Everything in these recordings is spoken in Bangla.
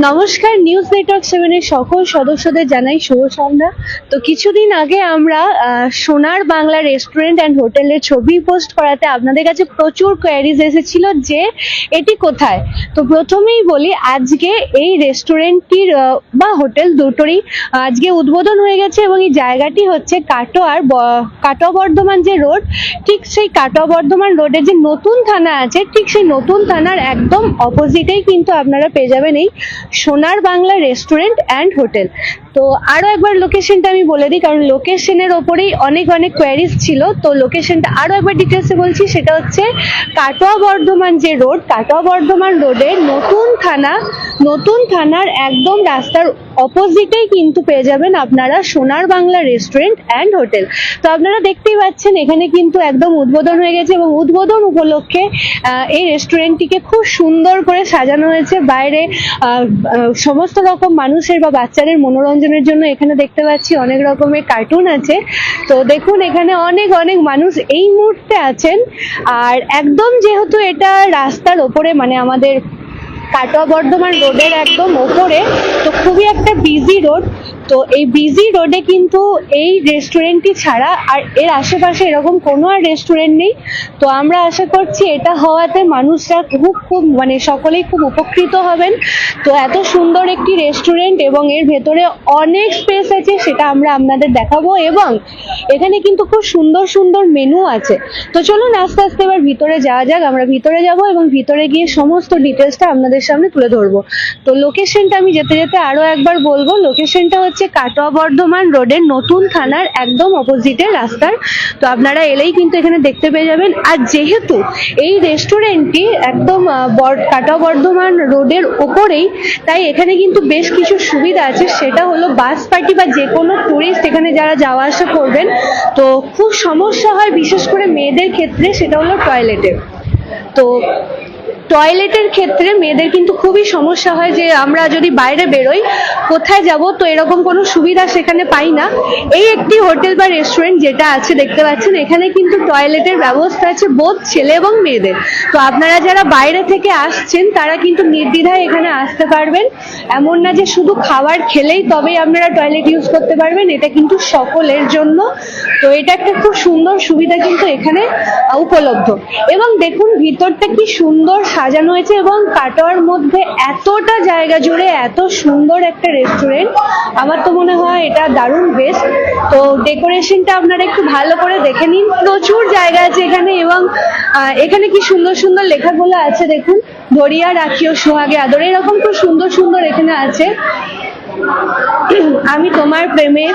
নমস্কার, নিউজ নেটওয়ার্ক 7 এর সকল সদস্যদের জানাই শুভ সন্ধ্যা। তো কিছুদিন আগে আমরা সোনার বাংলা রেস্টুরেন্ট অ্যান্ড হোটেলের ছবি পোস্ট করাতে আপনাদের কাছে প্রচুর কোয়ারিজ এসেছিল যে এটি কোথায়। তো প্রথমেই বলি, আজকে এই রেস্টুরেন্টটির বা হোটেল দুটোরই আজকে উদ্বোধন হয়ে গেছে এবং এই জায়গাটি হচ্ছে কাটোয়া বর্ধমান যে রোড, ঠিক সেই কাটোয়া বর্ধমান রোডের যে নতুন থানা আছে, ঠিক সেই নতুন থানার একদম অপোজিটেই কিন্তু আপনারা পেয়ে যাবেন এই সোনার বাংলা রেস্টুরেন্ট অ্যান্ড হোটেল। তো আরো একবার লোকেশনটা আমি বলে দিই, কারণ লোকেশনের ওপরেই অনেক কোয়ারিজ ছিল। তো লোকেশনটা আরো একবার ডিটেলসে বলছি, সেটা হচ্ছে কাটোয়া বর্ধমান যে রোড, কাটোয়া বর্ধমান রোডের নতুন থানার একদম রাস্তার অপোজিটেই কিন্তু পেয়ে যাবেন আপনারা সোনার বাংলা রেস্টুরেন্ট অ্যান্ড হোটেল। তো আপনারা দেখতেই পাচ্ছেন এখানে কিন্তু একদম উদ্বোধন হয়ে গেছে এবং উদ্বোধন উপলক্ষে এই রেস্টুরেন্টটিকে খুব সুন্দর করে সাজানো হয়েছে। বাইরে সমস্ত রকম মানুষের বা বাচ্চাদের মনোরঞ্জনের জন্য এখানে দেখতে পাচ্ছি অনেক রকমের কার্টুন আছে। তো দেখুন এখানে অনেক মানুষ এই মুহূর্তে আছেন। আর একদম যেহেতু এটা রাস্তার ওপরে, মানে আমাদের কাটোয়া বর্ধমান রোডের একদম ওপরে, তো খুবই একটা বিজি রোড। তো এই বিজি রোডে কিন্তু এই রেস্টুরেন্টটি ছাড়া আর এর আশেপাশে এরকম কোনো আর রেস্টুরেন্ট নেই। তো আমরা আশা করছি এটা হওয়াতে মানুষরা খুব মানে সকলেই খুব উপকৃত হবেন। তো এত সুন্দর একটি রেস্টুরেন্ট এবং এর ভেতরে অনেক স্পেস আছে, সেটা আমরা আপনাদের দেখাবো এবং এখানে কিন্তু খুব সুন্দর মেনু আছে। তো চলুন আস্তে আস্তে এবার ভিতরে যাওয়া যাক। আমরা ভিতরে যাব এবং ভিতরে গিয়ে সমস্ত ডিটেলসটা আপনাদের সামনে তুলে ধরবো। তো লোকেশনটা আমি যেতে আরো একবার বলবো, লোকেশনটা হচ্ছে কাটোয়া বর্ধমান রোডের নতুন থানার একদম অপোজিটের রাস্তার। তো আপনারা এলেই কিন্তু এখানে দেখতে পেয়ে যাবেন। আর যেহেতু এই রেস্টুরেন্টটি একদম কাটোয়া বর্ধমান রোডের ওপরেই, তাই এখানে কিন্তু বেশ কিছু সুবিধা আছে। সেটা হলো বাস পার্টি বা যে কোনো টুরিস্ট এখানে যারা যাওয়া আসা করবেন, তো খুব সমস্যা হয় বিশেষ করে মেয়েদের ক্ষেত্রে, সেটা হলো টয়লেটের। তো টয়লেটের ক্ষেত্রে মেয়েদের কিন্তু খুবই সমস্যা হয় যে আমরা যদি বাইরে বেরোই কোথায় যাব, তো এরকম কোনো সুবিধা সেখানে পাই না। এই একটি হোটেল বা রেস্টুরেন্ট যেটা আছে দেখতে পাচ্ছেন, এখানে কিন্তু টয়লেটের ব্যবস্থা আছে বোধ ছেলে এবং মেয়েদের। তো আপনারা যারা বাইরে থেকে আসছেন তারা কিন্তু নির্দ্বিধায় এখানে আসতে পারবেন। এমন না যে শুধু খাবার খেলেই তবেই আপনারা টয়লেট ইউজ করতে পারবেন, এটা কিন্তু সকলের জন্য। তো এটা একটা খুব সুন্দর সুবিধা কিন্তু এখানে উপলব্ধ। এবং দেখুন ভিতরটা কি সুন্দর সাজানো হয়েছে এবং কাটোয়ার মধ্যে এতটা জায়গা জুড়ে এত সুন্দর একটা রেস্টুরেন্ট, আমার তো মনে হয় এটা দারুণ বেস্ট। তো ডেকোরেশনটা আপনারা একটু ভালো করে দেখে নিন, প্রচুর জায়গা আছে এখানে। এবং এখানে কি সুন্দর লেখাগুলো আছে দেখুন, ধরিয়া রাখিও সোহাগে আদরে, এরকম খুব সুন্দর এখানে আছে। আমি তোমার প্রেমে,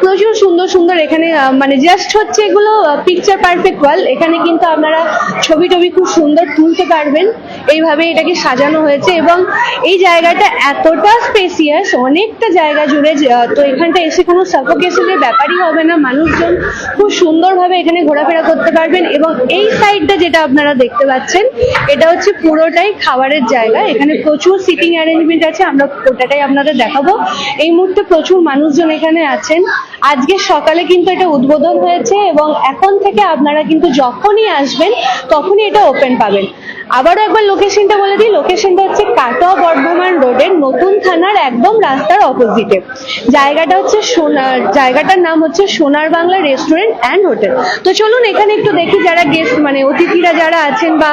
প্রচুর সুন্দর এখানে, মানে জাস্ট হচ্ছে এগুলো পিকচার পারফেক্ট ওয়াল। এখানে কিন্তু আপনারা ছবি খুব সুন্দর তুলতে পারবেন, এইভাবে এটাকে সাজানো হয়েছে। এবং এই জায়গাটা এতটা স্পেসিয়াস, অনেকটা জায়গা জুড়ে। তো এখানটা এসে কোনো সাফোকেশনের ব্যাপারই হবে না, মানুষজন খুব সুন্দরভাবে এখানে ঘোরাফেরা করতে পারবেন। এবং এই সাইডটা যেটা আপনারা দেখতে পাচ্ছেন, এটা হচ্ছে পুরোটাই খাবারের জায়গা। এখানে প্রচুর সিটিং অ্যারেঞ্জমেন্ট আছে, আমরা ওটাটাই আপনাদের দেখাবো। এই মুহূর্তে প্রচুর মানুষজন এখানে আছেন। আজকে সকালে কিন্তু এটা উদ্বোধন হয়েছে এবং এখন থেকে আপনারা কিন্তু যখনই আসবেন তখনই এটা ওপেন পাবেন। আবারও একবার লোকেশনটা বলে দিই, লোকেশনটা হচ্ছে কাটোয়া বর্ধমান রোডের নতুন থানার একদম রাস্তার অপোজিটে। জায়গাটার নাম হচ্ছে সোনার বাংলা রেস্টুরেন্ট অ্যান্ড হোটেল। তো চলুন এখানে একটু দেখি যারা গেস্ট, মানে অতিথিরা যারা আছেন বা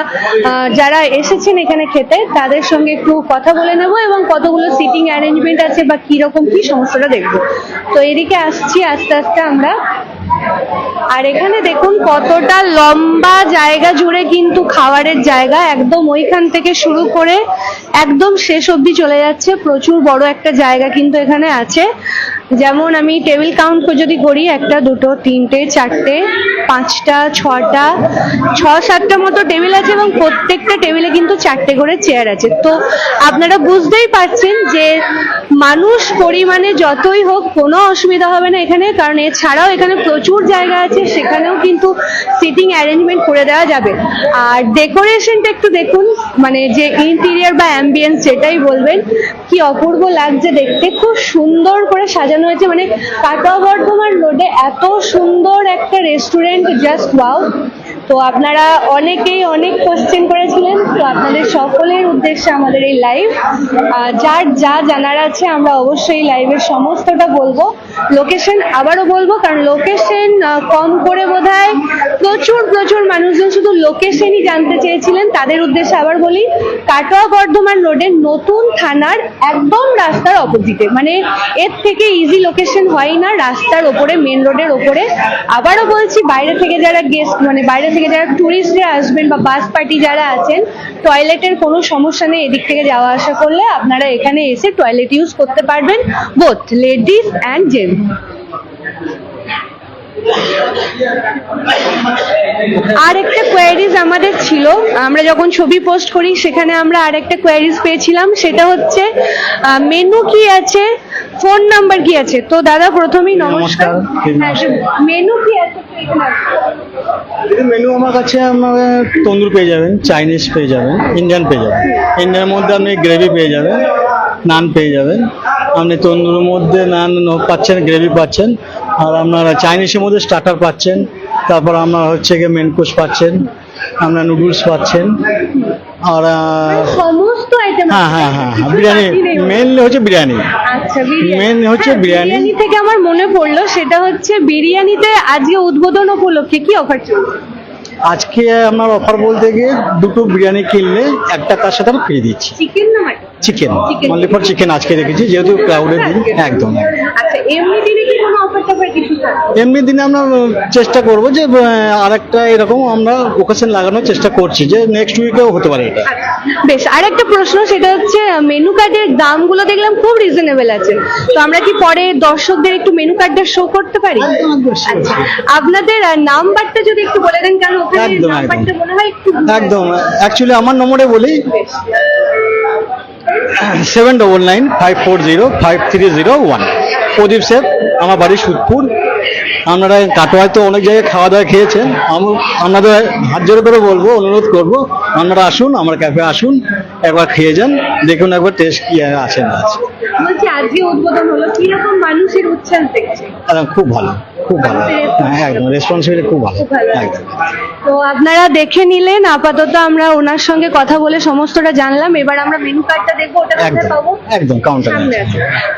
যারা এসেছেন এখানে খেতে, তাদের সঙ্গে একটু কথা বলে নেব এবং কতগুলো সিটিং অ্যারেঞ্জমেন্ট আছে বা কিরকম কি সমস্যাটা দেখবো। তো এদিকে আসছি আস্তে আমরা। আর এখানে দেখুন কতটা লম্বা জায়গা জুড়ে কিন্তু খাবারের জায়গা, একদম ওইখান থেকে শুরু করে একদম শেষ অবধি চলে যাচ্ছে। প্রচুর বড় একটা জায়গা কিন্তু এখানে আছে। যেমন আমি টেবিল কাউন্ট যদি করি, 1 2 3 4 5 6 7টা মতো টেবিল আছে এবং প্রত্যেকটা টেবিলে কিন্তু 4টে করে চেয়ার আছে। তো আপনারা বুঝতেই পারছেন যে মানুষ পরিমাণে যতই হোক কোনো অসুবিধা হবে না এখানে, কারণ এছাড়াও এখানে প্রচুর জায়গা আছে, সেখানেও কিন্তু সিটিং অ্যারেঞ্জমেন্ট করে দেওয়া যাবে। আর ডেকোরেশনটা একটু দেখুন, মানে যে ইন্টেরিয়র বা অ্যাম্বিয়েন্স যেটাই বলবেন, কি অপূর্ব লাগছে দেখতে, খুব সুন্দর করে সাজানো হয়েছে। মানে কাটোয়া বর্ধমান রোডে এত সুন্দর একটা রেস্টুরেন্ট, জাস্ট ওয়াও। তো আপনারা অনেকেই অনেক কোশ্চেন করেছিলেন, তো আপনাদের সকলের উদ্দেশ্যে আমাদের এই লাইভ। যার যা জানার আছে আমরা অবশ্যই লাইভের সমস্তটা বলবো। লোকেশন আবারও বলবো, কারণ লোকেশন কম করে বোধহয় প্রচুর মানুষজন শুধু লোকেশনই জানতে চেয়েছিলেন। তাদের উদ্দেশ্যে আবার বলি, কাটোয়া বর্ধমান রোডের নতুন থানার একদম রাস্তার অপোজিটে, মানে এর থেকে ইজি লোকেশন হয় না, রাস্তার ওপরে, মেন রোডের ওপরে। আবারও বলছি, বাইরে থেকে যারা গেস্ট, মানে বাইরে থেকে যারা টুরিস্টরা আসবেন বা বাস পার্টি যারা আছেন, টয়লেটের কোনো সমস্যা নেই। এদিক থেকে যাওয়া আসা করলে আপনারা এখানে এসে টয়লেট ইউজ করতে পারবেন, বোথ লেডিস অ্যান্ড জেন্টস। আর একটা কোয়ারিজ আমাদের ছিল, আমরা যখন ছবি পোস্ট করি সেখানে আমরা আর একটা কোয়ারিজ পেয়েছিলাম, সেটা হচ্ছে মেনু কি আছে, ফোন নাম্বার কি আছে। তো দাদা প্রথমেই নমস্কার। মেনু কি আছে? মেনু আমার কাছে তন্দুর পেয়ে যাবেন, চাইনিজ পেয়ে যাবেন, ইন্ডিয়ান পেয়ে যাবেন। ইন্ডিয়ানের মধ্যে আপনি গ্রেভি পেয়ে যাবেন, নান পেয়ে যাবেন। আপনি তন্দুরের মধ্যে নান পাচ্ছেন, গ্রেভি পাচ্ছেন। আর আপনার চাইনিজের মধ্যে স্টার্টার পাচ্ছেন, তারপর আপনার হচ্ছে গিয়ে মেন কোর্স পাচ্ছেন, আপনার নুডলস পাচ্ছেন। আর সমস্ত আইটেম। হ্যাঁ, বিরিয়ানি মেনলি হচ্ছে বিরিয়ানি। আচ্ছা, মেন হচ্ছে বিরিয়ানি। বিরিয়ানি থেকে আমার মনে পড়লো, সেটা হচ্ছে বিরিয়ানিতে আজকে উদ্বোধন উপলক্ষে কি অফার চলছে? আজকে আপনার অফার বলতে গিয়ে দুটো বিরিয়ানি কিনলে একটা তার সাথে আমরা ফ্রি দিচ্ছি। চিকেন না mutton? Chicken, only for chicken আজকে রেখেছি, যেহেতু ক্রাউডের দিন। একদম। আচ্ছা, এমনি দিনে কি কোনো অফার টফার কিছু থাকে? এমনি দিনে আমরা চেষ্টা করবো যে আরেকটা এরকম আমরা ওকেশন লাগানোর চেষ্টা করছি, যে নেক্সট উইকেও হতে পারে এটা। বেশ, আরেকটা প্রশ্ন, সেটা হচ্ছে মেনু কার্ডের দামগুলো দেখলাম খুব রিজনেবল আছে, তো আমরা কি পরে দর্শকদের একটু মেনু কার্ডটা শো করতে পারি? আচ্ছা, আপনাদের নাম্বারটা যদি একটু বলে দেন, কারণ ওখানে একদম, নাম্বারটা মনে হয় একটু একদম। অ্যাকচুয়ালি আমার নম্বরে বলি 7995405301। প্রদীপ স্যার, আমার বাড়ি সুদপুর। আপনারা কাটোয়ায় তো অনেক জায়গায় খাওয়া দাওয়া খেয়েছেন, আপনাদের হাত জোড় করে বলবো, অনুরোধ করবো, আপনারা আসুন, আমার ক্যাফে আসুন, একবার খেয়ে যান, দেখুন একবার টেস্ট কি আছে না আছে। বলছি, আজকে উদ্বোধন হলো, কিরকম মানুষের উচ্ছ্বাস দেখছে? খুব ভালো, খুব ভালো। হ্যাঁ, একদম রেসপন্সিবিলিটি খুব ভালো, একদম। তো আপনারা দেখে নিলেন, আপাতত আমরা ওনার সঙ্গে কথা বলে সমস্তটা জানলাম। এবার আমরা মেনু কার্ডটা দেখবো, ওটা কোথায় পাবো? একদম কাউন্টারে।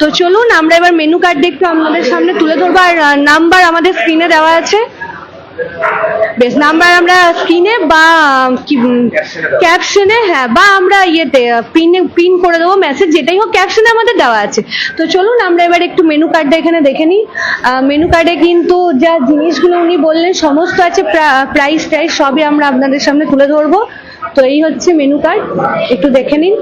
তো চলুন আমরা এবার মেনু কার্ড দেখতে আপনাদের সামনে তুলে ধরবো, আর নাম্বার আমাদের স্ক্রিনে দেওয়া আছে। বেশ, নাম্বার আমরা স্ক্রিনে বা ক্যাপশনে, হ্যাঁ, বা আমরা ইয়েতে পিন করে দেবো মেসেজ, যেটাই হোক, ক্যাপশনে আমাদের দেওয়া আছে। তো চলুন আমরা এবার একটু মেনু কার্ডটা এখানে দেখে নিই। মেনু কার্ডে কিন্তু যা জিনিসগুলো উনি বললেন সমস্ত আছে, প্রাইস টাইস সবই আমরা আপনাদের সামনে তুলে ধরবো। তো এই হচ্ছে মেনু কার্ড, একটু দেখে নিন।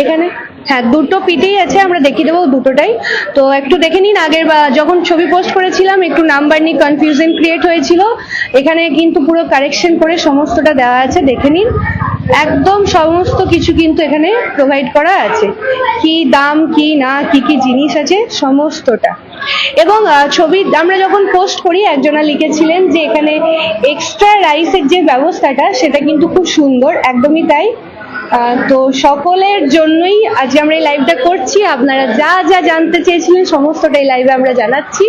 এখানে হ্যাঁ দুটো পিঠেই আছে, আমরা দেখিয়ে দেবো দুটোটাই। তো একটু দেখে নিন। আগের যখন ছবি পোস্ট করেছিলাম একটু নাম্বার নিয়ে কনফিউশন ক্রিয়েট হয়েছিল, এখানে কিন্তু পুরো কারেকশন করে সমস্তটা দেওয়া আছে, দেখে নিন। একদম সমস্ত কিছু কিন্তু এখানে প্রোভাইড করা আছে, কি দাম, কি না, কি কি জিনিস আছে সমস্তটা। এবং ছবি আমরা যখন পোস্ট করি, একজনা লিখেছিলেন যে এখানে এক্সট্রা রাইসের যে ব্যবস্থাটা সেটা কিন্তু খুব সুন্দর, একদমই তাই। তো সকলের জন্যই আজ আমরা এই লাইভটা করছি। আপনারা যা যা জানতে চেয়েছিলেন সমস্তটাই লাইভে আমরা জানাচ্ছি।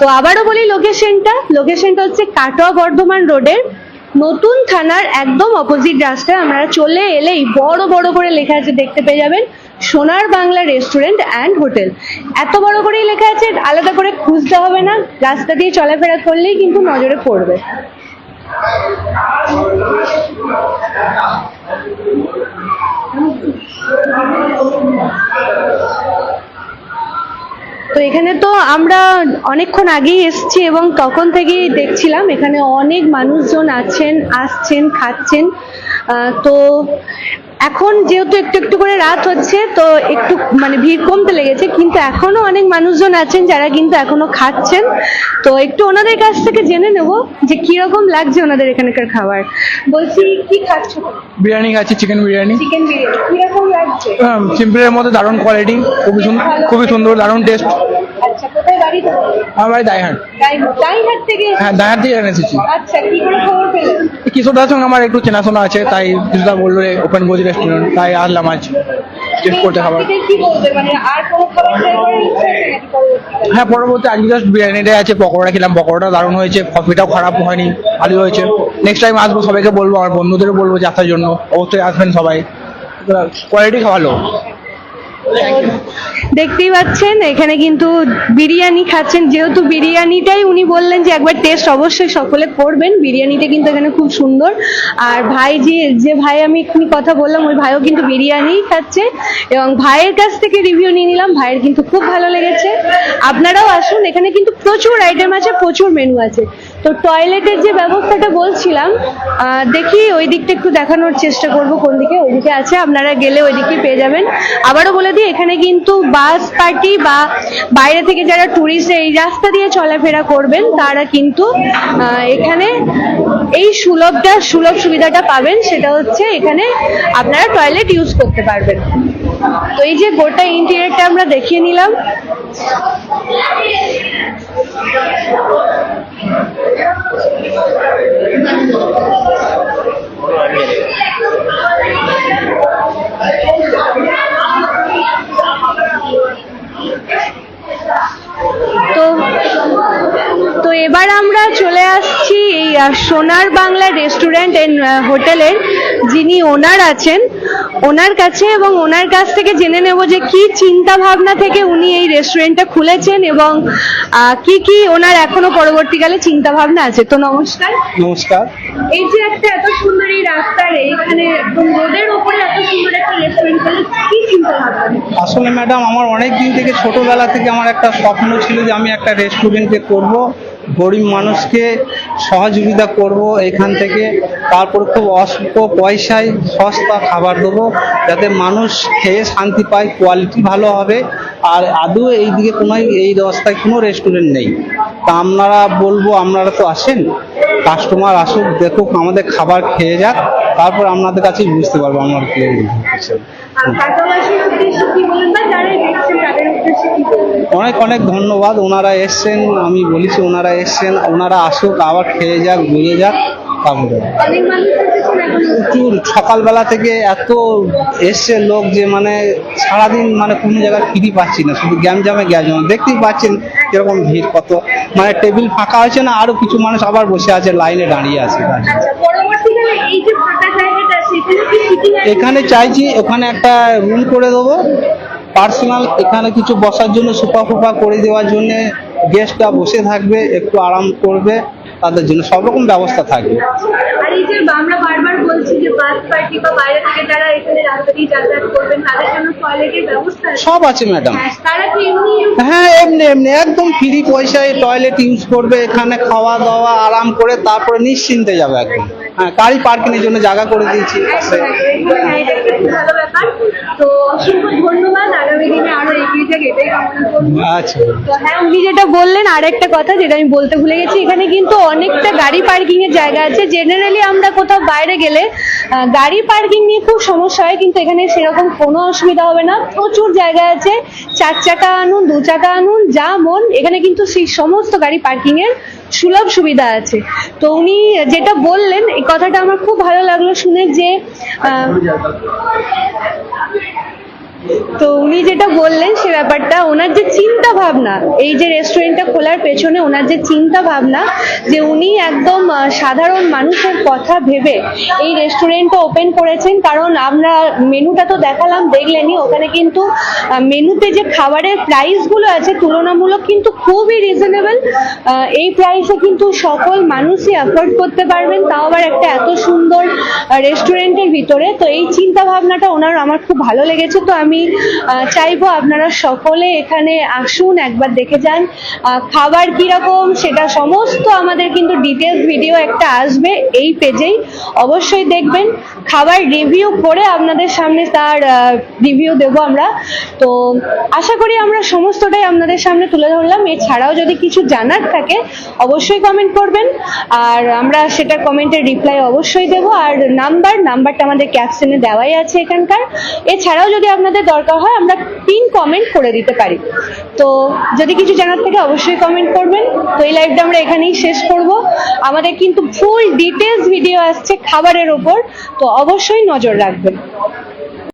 তো আবারও বলি, লোকেশনটা হচ্ছে কাটোয়া বর্ধমান রোডের নতুন থানার একদম অপোজিট রাস্তায়। আমরা চলে এলেই বড় বড় করে লেখা আছে, দেখতে পেয়ে যাবেন, সোনার বাংলা রেস্টুরেন্ট অ্যান্ড হোটেল। এত বড় করেই লেখা আছে, আলাদা করে খুঁজতে হবে না, রাস্তা দিয়ে চলাফেরা করলেই কিন্তু নজরে পড়বে। তো এখানে তো আমরা অনেকক্ষণ আগেই এসেছি এবং তখন থেকেই দেখছিলাম এখানে অনেক মানুষজন আছেন, আসছেন, খাচ্ছেন। তো এখন যেহেতু একটু একটু করে রাত হচ্ছে, তো একটু মানে ভিড় কমতে লেগেছে, কিন্তু এখনো অনেক মানুষজন আছেন যারা কিন্তু এখনো খাচ্ছেন। তো একটু ওনাদের কাছ থেকে জেনে নেব যে কিরকম লাগছে ওনাদের এখানকার খাবার। বলছি, কি খাচ্ছ? বিরিয়ানি খাচ্ছি, চিকেন বিরিয়ানি। চিকেন বিরিয়ানি কিরকম লাগছে? সিম্পলের মধ্যে দারুণ কোয়ালিটি, খুবই সুন্দর, দারুণ টেস্ট। আচ্ছা, তো কোথায় বাড়ি তোমার? আমার বাড়ি দাইহাট। দাইহাট থেকে হ্যাঁ, দাইহাট থেকে এসেছি। আচ্ছা, কি করে খবর পেলেন? কিশোরদার সঙ্গে আমার একটু চেনাশোনা আছে, তাই কিশোরদা বললো ওপেন গোজ রেস্টুরেন্ট, তাই আসলাম আজ টেস্ট করতে খাবার। কি বলবে, মানে আর কোনো খাবার ট্রাই করার ইচ্ছা আছে নাকি পরবর্তীকালে? হ্যাঁ, পরবর্তী আজকে জাস্ট বিরিয়ানিটাই আছে, পকোড়া খেলাম, পকোড়াটা দারুণ হয়েছে, কফিটাও খারাপ হয়নি, ভালো হয়েছে। নেক্সট টাইম আসবো, সবাইকে বলবো, আমার বন্ধুদেরও বলবো যে আসার জন্য, অবশ্যই আসবেন সবাই, কোয়ালিটি ভালো। দেখতেই পাচ্ছেন এখানে কিন্তু বিরিয়ানি খাচ্ছেন, যেহেতু বিরিয়ানিটাই উনি বললেন যে একবার টেস্ট অবশ্যই সকলে করবেন। বিরিয়ানিটা কিন্তু এখানে খুব সুন্দর। আর ভাই যে ভাই আমি এক্ষুনি কথা বললাম, ওই ভাইও কিন্তু বিরিয়ানি খাচ্ছে এবং ভাইয়ের কাছ থেকে রিভিউ নিয়ে নিলাম, ভাইয়ের কিন্তু খুব ভালো লেগেছে। আপনারাও আসুন, এখানে কিন্তু প্রচুর আইটেম আছে, প্রচুর মেনু আছে। তো টয়লেটের যে ব্যবস্থাটা বলছিলাম, দেখি ওই দিকটা একটু দেখানোর চেষ্টা করব, কোন দিকে, ওইদিকে আছে, আপনারা গেলে ওই দিকে পেয়ে যাবেন। আবারও বলে দিই, এখানে কিন্তু বাস পার্টি বা বাইরে থেকে যারা ট্যুরিস্ট এই রাস্তা দিয়ে চলাফেরা করবেন তারা কিন্তু এখানে এই সুলভ সুবিধাটা পাবেন, সেটা হচ্ছে এখানে আপনারা টয়লেট ইউজ করতে পারবেন। তো এই যে গোটা ইন্টেরিয়রটা আমরা দেখিয়ে নিলাম। তো এবার আমরা চলে আসছি এই সোনার বাংলা রেস্টুরেন্ট এন্ড হোটেলের যিনি ওনার আছেন ওনার কাছে, এবং ওনার কাছ থেকে জেনে নেব যে কি চিন্তা ভাবনা থেকে উনি এই রেস্টুরেন্টটা খুলেছেন এবং কি কি ওনার এখনো পরবর্তীকালে চিন্তা ভাবনা আছে। তো নমস্কার। নমস্কার। এই যে একটা এত সুন্দর এই রাস্তার এইখানে রোডের উপরে এত সুন্দর একটা রেস্টুরেন্ট খুলে কি চিন্তা ভাবনা? আসলে ম্যাডাম, আমার অনেক দিন থেকে, ছোটবেলা থেকে আমার একটা স্বপ্ন ছিল যে আমি একটা রেস্টুরেন্টে করব, গরিব মানুষকে সহযোগিতা করব এখান থেকে, তারপর খুব অল্প পয়সায় সস্তা খাবার দেবো যাতে মানুষ খেয়ে শান্তি পায়, কোয়ালিটি ভালো হবে। আর আদৌ এইদিকে এই রাস্তায় কোনো রেস্টুরেন্ট নেই। তা আপনারা বলবো, আপনারা তো আসেন, কাস্টমার আসুক, দেখুক, আমাদের খাবার খেয়ে যাক, তারপর আপনাদের কাছেই বুঝতে পারবো আমার কি অনেক অনেক ধন্যবাদ। ওনারা এসছেন, আমি বলেছি ওনারা এসছেন, ওনারা আসুক, আবার খেয়ে যাক, বুঝে যাক, তারপরে প্রচুর সকালবেলা থেকে এত এসছে লোক যে মানে সারাদিন মানে কোনো জায়গায় ফ্রি পাচ্ছি না, শুধু গ্যামজামে দেখতেই পাচ্ছেন কিরকম ভিড়, কত মানে টেবিল ফাঁকা হয়েছে না, আরো কিছু মানুষ আবার বসে আছে, লাইনে দাঁড়িয়ে আছে। এখানে চাইছি ওখানে একটা রুম করে দেবো পার্সোনাল, এখানে কিছু বসার জন্য সোফা ফোফা করে দেওয়ার জন্য, গেস্টরা বসে থাকবে, একটু আরাম করবে, তাদের জন্য সব রকম ব্যবস্থা থাকবে। আর এই যে আমরা বারবার বলছি যে বাস পার্টি বা বাইরে থেকে যারা এখানে রাস্তা দিয়ে যাতায়াত করবেন তাদের জন্য টয়লেটের ব্যবস্থা সব আছে ম্যাডাম। তারা কি হ্যাঁ, এমনি একদম ফ্রি পয়সায় টয়লেট ইউজ করবে, এখানে খাওয়া দাওয়া আরাম করে তারপরে নিশ্চিন্তে যাবে একদম। হ্যাঁ, গাড়ি পার্কিং এর জন্য জায়গা করে দিয়েছি। ভালো ব্যাপার। তো অসংখ্য ধন্যবাদ, আগামী দিনে আরো এগিয়ে যাক এটাই কামনা করব। আচ্ছা। তো হ্যাঁ, উনি যেটা বললেন, আরেকটা কথা যেটা আমি বলতে ভুলে গেছি, এখানে কিন্তু অনেকটা গাড়ি পার্কিং এর জায়গা আছে। জেনারেলি আমরা কোথাও বাইরে গেলে গাড়ি পার্কিং নিয়ে খুব সমস্যা হয়, কিন্তু এখানে সেরকম কোনো অসুবিধা হবে না, প্রচুর জায়গা আছে, 4 চাকা আনুন, 2 চাকা আনুন, যা মন, এখানে কিন্তু সেই সমস্ত গাড়ি পার্কিং এর সুলভ সুবিধা আছে। তো উনি যেটা বললেন এই কথাটা আমার খুব ভালো লাগলো শুনে, যে তো উনি যেটা বললেন সে ব্যাপারটা, ওনার যে চিন্তা ভাবনা এই যে রেস্টুরেন্টটা খোলার পেছনে, ওনার যে চিন্তা ভাবনা, যে উনি একদম সাধারণ মানুষের কথা ভেবে এই রেস্টুরেন্টটা ওপেন করেছেন। কারণ আমরা মেনুটা তো দেখালাম, দেখলেনই, ওখানে কিন্তু মেনুতে যে খাবারের প্রাইসগুলো আছে তুলনামূলক কিন্তু খুবই রিজনেবল। এই প্রাইসে কিন্তু সকল মানুষই অ্যাফোর্ড করতে পারবেন, তাও আবার একটা এত সুন্দর রেস্টুরেন্টের ভিতরে। তো এই চিন্তা ভাবনাটা ওনার আমার খুব ভালো লেগেছে। তো আমি চাইবো আপনারা সকলে এখানে আসুন, একবার দেখে যান খাবার কিরকম, সেটা সমস্ত আমাদের কিন্তু ডিটেলস ভিডিও একটা আসবে এই পেজেই, অবশ্যই দেখবেন। খাবার রিভিউ করে আপনাদের সামনে তার রিভিউ দেব আমরা। তো আশা করি আমরা সমস্তটাই আপনাদের সামনে তুলে ধরলাম। এছাড়াও যদি কিছু জানার থাকে অবশ্যই কমেন্ট করবেন, আর আমরা সেটার কমেন্টের রিপ্লাই অবশ্যই দেব। আর নাম্বারটা আমাদের ক্যাপশনে দেওয়াই আছে এখানকার। এছাড়াও যদি আপনাদের আমাদের দরকার হয় আমরা পিন কমেন্ট করে দিতে পারি। তো যদি কিছু জানার থেকে অবশ্যই কমেন্ট করবেন। তো এই লাইভটা আমরা এখানেই শেষ করব। আমাদের কিন্তু ফুল ডিটেলস ভিডিও আসছে খাবারের ওপর, তো অবশ্যই নজর রাখবেন।